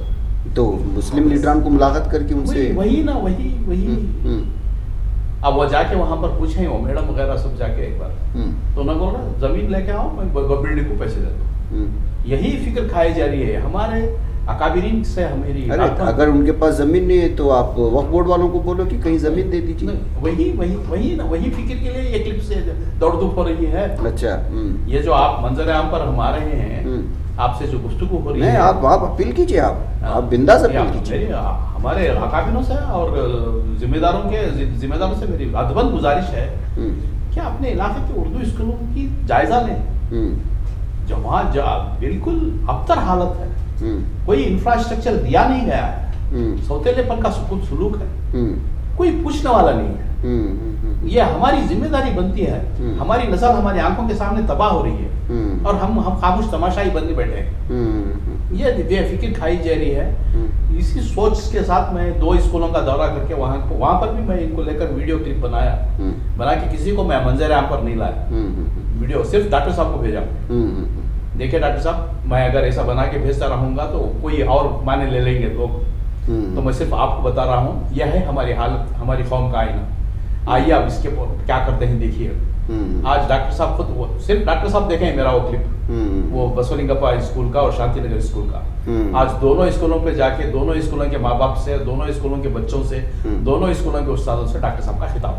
तो मुस्लिम लीडरान को मुलाकात करके उनसे वही ना, वही। अब वो जाके वहाँ पर पूछे वो मैडम वगैरह सब जाके एक बार, तो उन्होंने बोला जमीन लेके आओ, मैं बिल्डिंग को पैसे देता हूँ। यही फिक्र खाई जा रही है हमारे अकाबिरीन से हमारी। अरे अगर उनके पास जमीन नहीं है तो आप वक्फ बोर्ड वालों को बोलो कि कहीं जमीन दे दीजिए। वही फिक्र के लिए ये क्लिप से दौड़ धूप हो रही है। अच्छा। ये जो आप मंजर आम पर हम आ रहे हैं, आपसे जो गुफ्तगू हो रही है, आप अपील कीजिए, आप बिंदास अपील कीजिए। हमारे अकाबिरों से और जिम्मेदारों से मेरी अदबन गुजारिश है कि अपने इलाके के उर्दू स्कूलों की जायजा लें, जो वहाँ बिल्कुल अबतर हालत है, कोई इंफ्रास्ट्रक्चर दिया नहीं गया है, सौतेलेपन का सुलूक है, कोई पूछने वाला नहीं है। ये हमारी जिम्मेदारी बनती है, हमारी नस्ल हमारी आंखों के सामने तबाह हो रही है और हम खामोश तमाशाई बनने बैठे हैं। ये बेफिक्र खाई जा रही है। इसी सोच के साथ मैं 2 स्कूलों का दौरा करके वहाँ पर भी मैं इनको लेकर वीडियो क्लिप बना के किसी को मैं मंजर आम पर नहीं लाया, वीडियो सिर्फ डॉक्टर साहब को भेजा। देखिए डॉक्टर साहब, मैं अगर ऐसा बना के भेजता रहूंगा तो कोई और माने ले लेंगे लोग, तो मैं सिर्फ आपको बता रहा हूँ यह है हमारी हालत, हमारी कौम का आईना। आइए आप इसके क्या करते हैं देखिए। आज डॉक्टर साहब खुद, सिर्फ डॉक्टर साहब देखें मेरा वो क्लिप, वो बसोलिंगप्पा स्कूल का और शांति नगर स्कूल का। आज दोनों स्कूलों पे जाके दोनों स्कूलों के माँ बाप से, दोनों स्कूलों के बच्चों से, दोनों स्कूलों के उस्तादों से डॉक्टर साहब का खिताब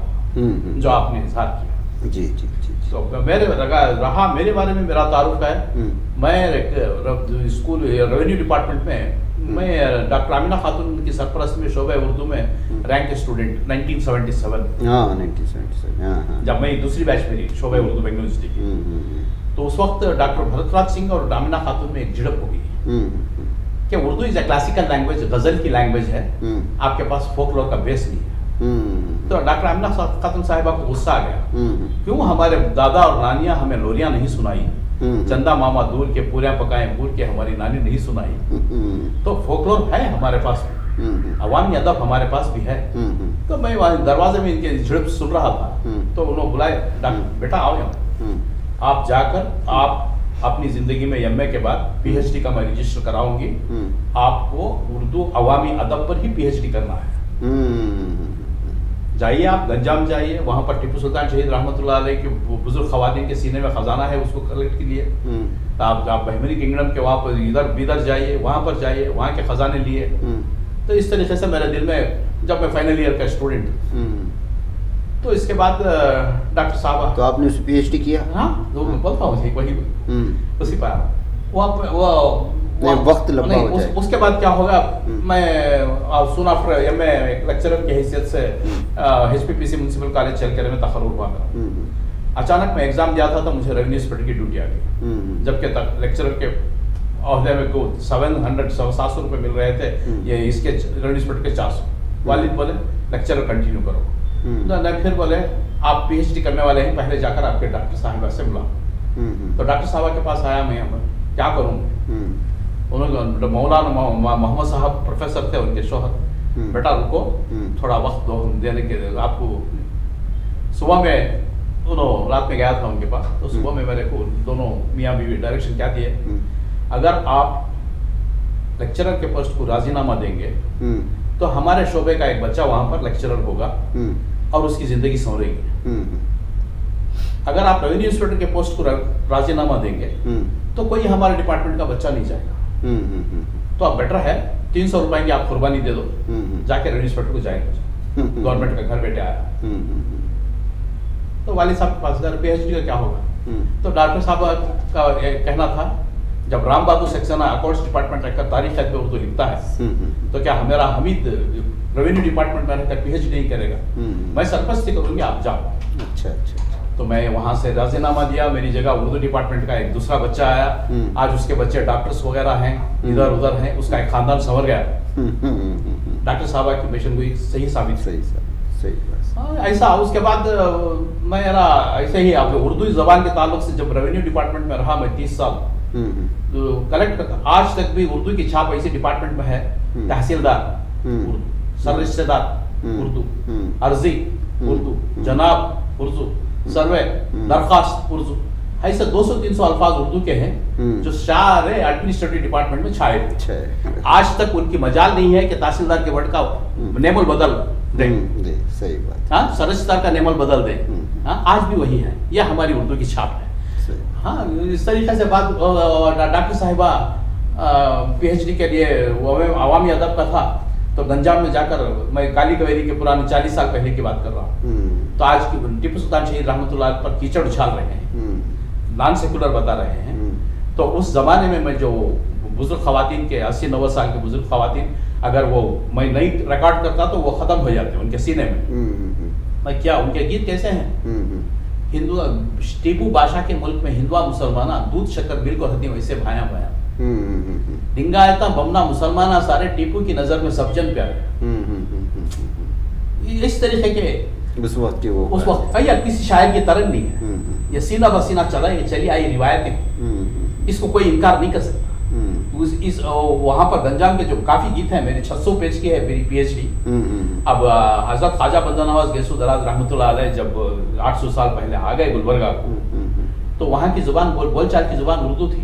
जो आपने इजहार किया। जी जी जी। तो मेरे बारे में मेरा तारुफ है, मैं स्कूल रेवेन्यू डिपार्टमेंट में मैं डॉक्टर आमिना खातून की सरपरस्ती में शोबे उर्दू में रैंक स्टूडेंट 1977। हाँ 1977। जब मैं दूसरी बैच में थी शोबे उर्दू बेंगलुरु यूनिवर्सिटी, तो उस वक्त डॉक्टर भरतराज सिंह और आमिना खातून में एक झड़प हो गई कि Urdu is a classical language, गजल की लैंग्वेज है, आपके पास फोकलोर का बेस नहीं है। तो डॉक्टर आमिना खातून साहिबा को गुस्सा आ गया, क्यों हमारे दादा और नानियां हमें लोरियां नहीं सुनाई, चंदा मामा दूर के पूरियां पकाएं पूर के हमारी नानी नहीं सुनाई। तो फोकलोर है हमारे पास, अवामी अदब हमारे पास भी है। तो मैं दरवाजे में इनके झड़प सुन रहा था, तो उन्होंने बुलाए, डॉक्टर बेटा आओ यहाँ, आप जाकर आप अपनी जिंदगी में एमए के बाद पीएचडी का मैं रजिस्टर कराऊंगी, आपको उर्दू अवामी अदब पर ही पीएचडी करना है। जाइए आप गंजाम जाइए, वहाँ पर टिप्पू सुल्तान शहीद रहमतुल्लाह अलैह के बुजुर्ग खवातीन के सीने में खजाना है, उसको कलेक्ट कीजिए। आप बहमनी किंगडम के वहाँ पर इधर जाइए, वहाँ पर जाइए, वहाँ के खजाने लिए। तो इस तरीके से मेरे दिल में, जब मैं फाइनल ईयर का स्टूडेंट, तो इसके बाद डॉक्टर साहब, तो आपने उससे पीएचडी किया? हाँ बोलता हूँ वही उसी पर वो वक्त लंबा हो जाए। उसके बाद क्या होगा, मैं सून आफ्टर एमए एक लेक्चरर की हैसियत से एचपीपीसी म्युनिसिपल कॉलेज चलकर में तखर्रुज हुआ मेरा। अचानक मैं एग्जाम दिया था तो मुझे रेवेन्यू इंस्पेक्टर की ड्यूटी आ गई, जबकि तक लेक्चरर के अहदे में को 700 रुपये मिल रहे थे, ये इसके रेवेन्यू इंस्पेक्टर के 400। वालिद बोले लेक्चरर कंटिन्यू करो, नहीं फिर बोले आप पीएचडी करने वाले हैं, पहले जाकर आपके डॉक्टर साहिबा से बुलाओ। तो डॉक्टर साहिबा के पास आया मैं, क्या करूँ? उन्होंने मौलाना मोहम्मद साहब प्रोफेसर थे, उनके शोहर, बेटा रुको थोड़ा वक्त दो देने के, आपको सुबह में उन्होंने रात में गया था उनके पास, तो सुबह में मेरे को दोनों मियाँ बीवी डायरेक्शन क्या दिए, अगर आप लेक्चरर के पोस्ट को राजीनामा देंगे तो हमारे शोबे का एक बच्चा वहाँ पर लेक्चरर होगा और उसकी जिंदगी संवरेगी। अगर आप रेवेन्यू इंस्पेक्टर के पोस्ट को राजीनामा देंगे तो कोई हमारे डिपार्टमेंट का बच्चा नहीं जाएगा। तो अब बेटर है 300 रुपए की आप कुर्बानी दे दो, जाके रेवेन्यू इंस्पेक्टर को जाएंगे, गवर्नमेंट का घर बैठे आया। तो वालिद साहब के पास पीएचडी का क्या होगा? तो डॉक्टर साहब का कहना था, जब राम बाबू सक्सेना अकाउंट्स डिपार्टमेंट रहकर तारीख पे उर्दू लिखता है, तो क्या हमारा हमीद रेवेन्यू डिपार्टमेंट में रहकर पीएचडी नहीं करेगा? मैं सरपरस्ती करूंगी, आप जाओ। अच्छा। तो मैं वहां से राजीनामा दिया, मेरी जगह उर्दू डिपार्टमेंट का एक दूसरा बच्चा आया, आज उसके बच्चे डॉक्टर्स वगैरह हैं, इधर उधर हैं, उसका एक खानदान संवर गया। डॉक्टर साहबा की मिशन हुई सही साबित। सही ऐसा उसके बाद मैं ऐसे ही आप उर्दू जबान के ताल्लुक से जब रेवेन्यू डिपार्टमेंट में रहा मैं 30 साल, तो कलेक्टर आज तक भी उर्दू की छाप ऐसे डिपार्टमेंट में है, तहसीलदार उर्दू, सररिश्तेदार उर्दू, अर्जी उर्दू, जनाब उर्दू, सर्वे दरखास्त उर्दू, ऐसे 200-300 अल्फाज उर्दू के हैं जो सारे एडमिनिस्ट्रेटिव डिपार्टमेंट में छाए थे। आज तक उनकी मजाल नहीं है कि तहसीलदार के वर्ड का नेमल बदल दें, सही बात, हाँ, सररिश्तेदार का नेमल बदल दें, हाँ, आज भी वही है। यह हमारी उर्दू की छाप है। हाँ, इस तरीके से बात डॉक्टर साहिबा PhD के लिए अवामी अदब का था, तो गंजाम में जाकर, मैं काली कवेरी के पुराने 40 साल पहले की बात कर रहा हूँ, तो आज की टीपू सुल्तान शहीद रहमतुल्लाह पर कीचड़ उछाल रहे हैं, नॉन सेकुलर बता रहे हैं। तो उस जमाने में मैं जो बुजुर्ग खवातीन के 80-90 साल के बुजुर्ग खवातीन, अगर वो मैं नहीं रिकॉर्ड करता तो वो खत्म हो जाते उनके सीने में। मैं क्या, उनके गीत कैसे हैं? हिंदू टीपू बादशाह के मुल्क में हिंदुआ मुसलमाना दूध शक्कर बिल को हती वैसे भाया भाया, डिंगायता बमना मुसलमाना सारे टीपू की नजर में सब जन प्यारे। इस तरीके के उस वक्त या किसी शायर की तरह नहीं है, ये सीना बसीना चला, ये चली आई रिवायतें, इसको कोई इनकार नहीं कर सकता। वहां पर गंजाम के जो काफी गीत हैं, मेरे 600 पेज की है मेरी PhD। अब हजरत ख्वाजा बंदा नवाज गैसू दराज रहमतुल्लाह अलैह जब 800 साल पहले आ गए गुलबर्गा को, तो वहाँ की जुबान बोलचाल की जुबान उर्दू थी।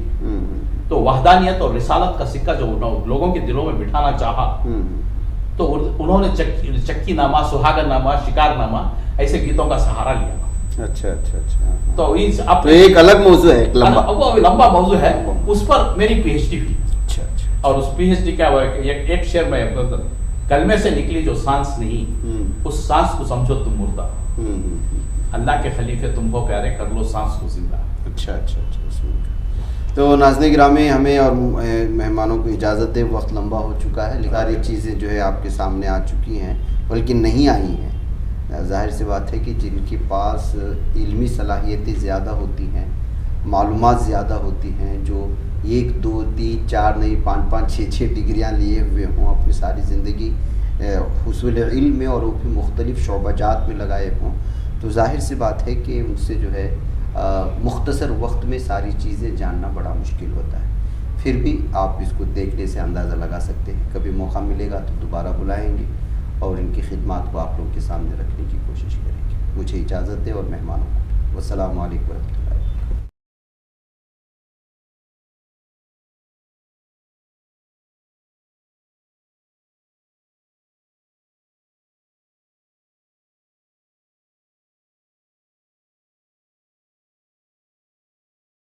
तो वहदानियत और रिसालत का सिक्का जो लोगों के दिलों में बिठाना चाहा, तो उन्होंने चक्की नामा, सुहागन नामा, शिकार नामा ऐसे गीतों का सहारा लिया। अच्छा अच्छा अच्छा। तो एक अलग मौजू है, लंबा मौजू है, उस पर मेरी PhD हुई। अच्छा अच्छा। और उस PhD क्या हुआ, एक शेर में, कलमे से निकली जो सांस नहीं, उस सांस को समझो तुम मुर्दा, अल्लाह के खलीफे तुमको प्यारे, कर लो सांस को जिंदा। अच्छा अच्छा अच्छा। तो नाज़रीन गिरामी, हमें और मेहमानों को इजाज़त है, वक्त लंबा हो चुका है, सारी चीज़ें जो है आपके सामने आ चुकी हैं, बल्कि नहीं आई हैं। ज़ाहिर सी बात है कि जिनके पास इल्मी सलाहियतें ज़्यादा होती हैं, मालूमात ज़्यादा होती हैं, जो 1, 2, 3, 4 नहीं 5, 6 डिग्रियाँ लिए हुए हों, अपनी सारी ज़िंदगी हुसूल इल्म में और वो भी मुख्तलिफ़ शोबाजात में लगाए हों, तो ज़ाहिर सी बात है कि उनसे जो है मुख्तसर वक्त में सारी चीज़ें जानना बड़ा मुश्किल होता है। फिर भी आप इसको देखने से अंदाज़ा लगा सकते हैं। कभी मौका मिलेगा तो दोबारा बुलाएंगे और इनकी खिदमत को आप लोगों के सामने रखने की कोशिश करेंगे। मुझे इजाज़त दें और मेहमानों को वस्सलामु अलैकुम।